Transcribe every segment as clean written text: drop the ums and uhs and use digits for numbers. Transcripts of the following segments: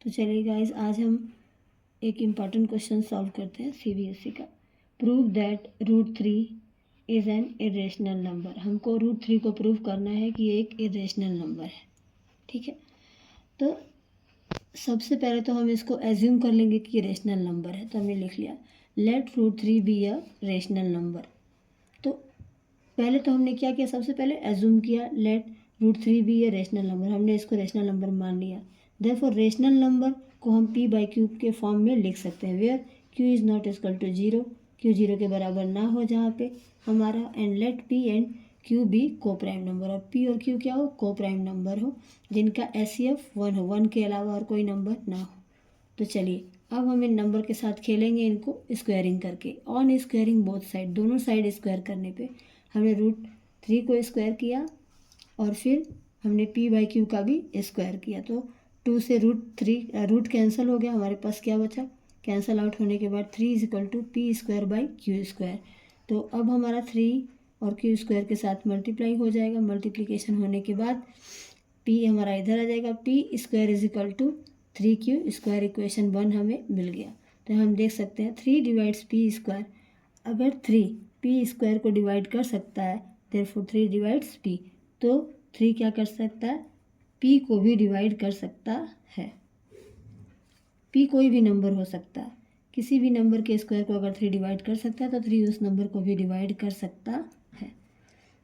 तो चलिए गाइस, आज हम एक इम्पॉर्टेंट क्वेश्चन सॉल्व करते हैं सीबीएसई का। Prove that √3 is an irrational number. हमको √3 को प्रूव करना है कि ये एक इरेशनल नंबर है। ठीक है, तो सबसे पहले तो हम इसको एज्यूम कर लेंगे कि ये रेशनल नंबर है। तो हमने लिख लिया let √3 be a rational number. तो पहले तो हमने क्या किया, सबसे पहले एज्यूम किया let √3 be a rational number. हमने इसको रेशनल नंबर मान लिया। देयरफॉर रेशनल नंबर को हम p/q के फॉर्म में लिख सकते हैं where q is not equal to 0, q 0 के बराबर ना हो जहाँ पे हमारा, and let p and q be coprime number. और p और q क्या हो, को प्राइम नंबर हो जिनका SCF 1 हो, 1 के अलावा और कोई नंबर ना हो। तो चलिए अब हम इन नंबर के साथ खेलेंगे, इनको स्क्वायरिंग करके। ऑन स्क्वायरिंग बोथ साइड, दोनों साइड स्क्वायर करने पे हमने √3 को स्क्वायर किया और फिर हमने p/q का भी स्क्वायर किया। तो 2 से √3 रूट कैंसिल हो गया, हमारे पास क्या बचा, कैंसिल आउट होने के बाद 3 इज इक्वल टू p²/q²। तो अब हमारा 3 और q² के साथ मल्टीप्लाई हो जाएगा। मल्टीप्लिकेशन होने के बाद p हमारा इधर आ जाएगा, p² is equal to 3q²। Equation 1 हमें मिल गया। तो हम देख सकते हैं 3 डिवाइड्स p²। अगर 3 p² को डिवाइड कर सकता है, देयरफॉर 3 डिवाइड्स p, तो 3 क्या कर सकता है, p को भी डिवाइड कर सकता है। p कोई भी नंबर हो सकता है, किसी भी नंबर के स्क्वायर को अगर 3 डिवाइड कर सकता है तो 3 उस नंबर को भी डिवाइड कर सकता है।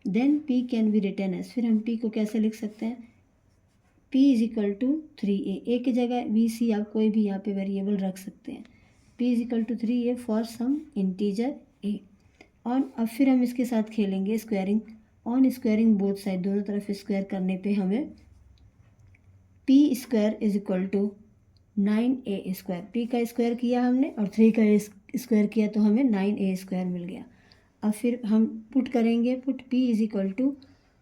Then p can be written as, फिर हम p को कैसे लिख सकते हैं, p is equal to 3a। a की जगह b c आप कोई भी यहाँ पे वेरिएबल रख सकते हैं। p is equal to 3a for some integer a। और अब फिर हम इसके साथ खेलेंगे squaring. On squaring both side, दोनों तरफ स्क्वायर करने पे हमें p² is equal to 9a²। p का स्क्वायर किया हमने और 3 का स्क्वायर किया तो हमें 9a² मिल गया। अब फिर हम पुट करेंगे, put p is equal to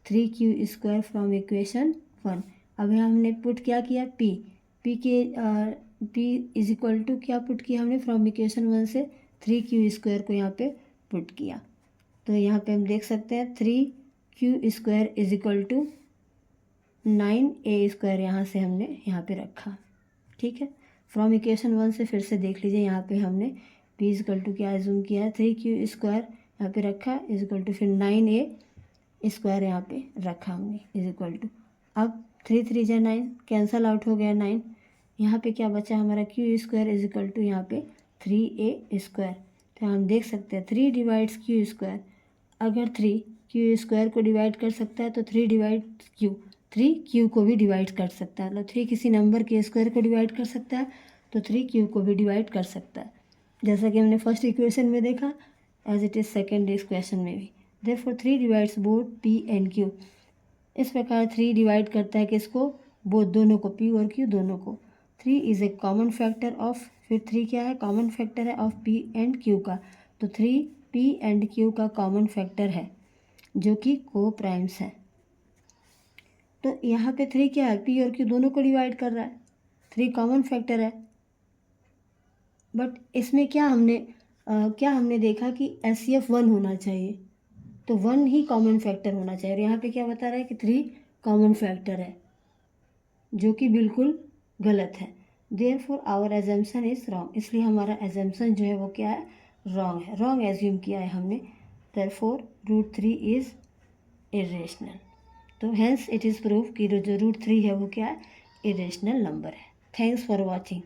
3q² from equation 1। अब हमने पुट क्या किया, p इज इक्वल टू क्या पुट किया हमने, फ्रॉम इक्वेशन 1 से 3q² को यहाँ पे पुट किया। तो यहाँ पे हम देख सकते हैं 3q² is equal to 9a² यहाँ से हमने यहाँ पे रखा। ठीक है, फ्रॉम इक्वेशन 1 से फिर से देख लीजिए, यहाँ पे हमने p इज इक्वल टू क्या एज्यूम किया है, 3q² यहाँ पे रखा इज इक्वल टू फिर 9a² यहाँ पे रखा हमने इज इक्वल टू। अब 3 3 जा 9, कैंसल आउट हो गया 9। यहाँ पे क्या बचा हमारा, q² इज इक्वल टू यहाँ पे 3a²। तो हम देख सकते हैं 3 डिवाइड्स q²। अगर 3 q² को डिवाइड कर सकता है तो 3 डिवाइड q, 3 q को भी डिवाइड कर सकता है। मतलब 3 किसी नंबर के स्क्वायर को डिवाइड कर सकता है तो 3 q को भी डिवाइड कर सकता है, जैसा कि हमने फर्स्ट इक्वेशन में देखा, as it is second equation में भी। Therefore 3 divides both p and q। इस प्रकार 3 डिवाइड करता है किसको, बोथ दोनों को, p और q दोनों को। 3 is a common factor of, फिर 3 क्या है, कॉमन फैक्टर है ऑफ p एंड q का। तो 3 p एंड q का कॉमन फैक्टर है जो कि को प्राइम्स है। तो यहाँ पे 3 क्या है, p और q दोनों को डिवाइड कर रहा है, 3 कॉमन फैक्टर है। बट इसमें क्या हमने देखा कि SCF 1 होना चाहिए, तो 1 ही कॉमन फैक्टर होना चाहिए। और यहाँ पे क्या बता रहा है कि 3 कॉमन फैक्टर है, जो कि बिल्कुल गलत है। Therefore our assumption is wrong, इसलिए हमारा एजम्पशन जो है वो क्या है, रॉन्ग है, रॉन्ग एज्यूम किया है हमने। Therefore √3 is irrational. तो हेंस इट इज़ प्रूफ कि जो √3 है वो क्या है, इरेशनल नंबर है। Thanks for watching.